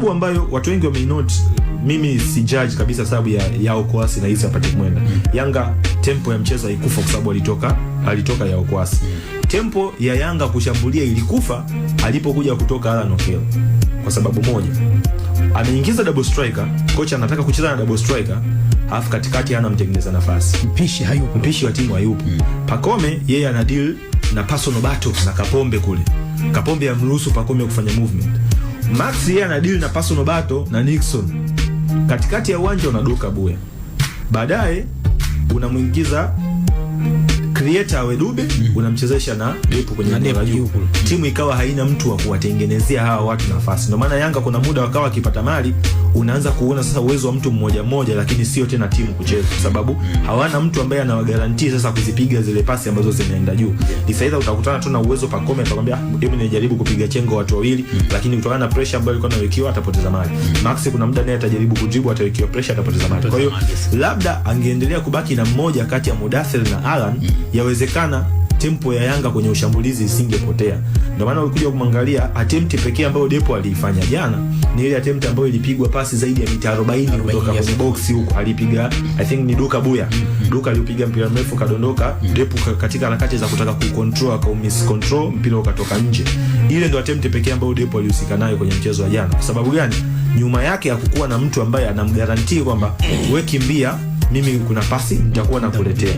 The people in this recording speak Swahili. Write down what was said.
sababu ambayo watu wengi wamenote, mimi si judge kabisa sababu ya Okwasi na Issa Patrick Mwenda. Yanga tempo ya mchezo haikufa kwa sababu alitoka ya Okwasi. Tempo ya Yanga kushambulia ilikufa alipokuja kutoka Alan Okello. Kwa sababu moja, ameingiza double striker, kocha anataka kucheza na double striker, alafu katikati hana mtengeneza nafasi. Mpishi wa timu hayupo. Pacome yeye ana deal na personal battle na Kapombe kule. Kapombe amruhusu Pacome kufanya movement. Max yeye ana deal na personal battle na Nixon. Katikati ya uwanja unaduka Buya. Baadaye unamuingiza creator wa Dube, unamchezesha na Depo kwenye eneo juu. Timu ikawa haina mtu wa kuwatengenezea hawa watu nafasi. Ndio maana Yanga kuna muda wakawa akipata mali, unaanza kuona sasa uwezo wa mtu mmoja mmoja, lakini sio tena timu kucheza, kwa sababu hawana mtu ambaye anawagarantii sasa kuzipiga zile pasi ambazo zinaenda juu. Ni sahihi utakutana tu na uwezo Pacome atakwambia hebu nijaribu kupiga chengo watu wawili, lakini kutokana na pressure ambayo ilikuwa inawekewa atapoteza mali. Max kuna muda naye atajaribu kujibu, atawekewa pressure atapoteza mali. Kwa hiyo labda angeendelea kubaki na mmoja kati ya Mudathir na Alan, yawezekana tempo ya Yanga kwenye ushambulizi isingepotea. Ndio maana ukija kumwangalia attempt pekee ambayo Depo aliifanya jana ni ile attempt ambayo ilipigwa pasi zaidi ya mita 40 kutoka kwenye box huko, alipiga I think ni Duka Buya. Duka alipiga mpira mrefu kadondoka, Depo katika harakati za kutaka kucontrol akaumiss control, mpira ukatoka nje. Ile ndio attempt pekee ambayo Depo alihusika nayo kwenye mchezo wa jana. Kwa sababu gani? Nyuma yake hakukuwa na mtu ambaye anamgarantii kwamba wewe kimbia, mimi kuna pasi nitakuwa nakuletea.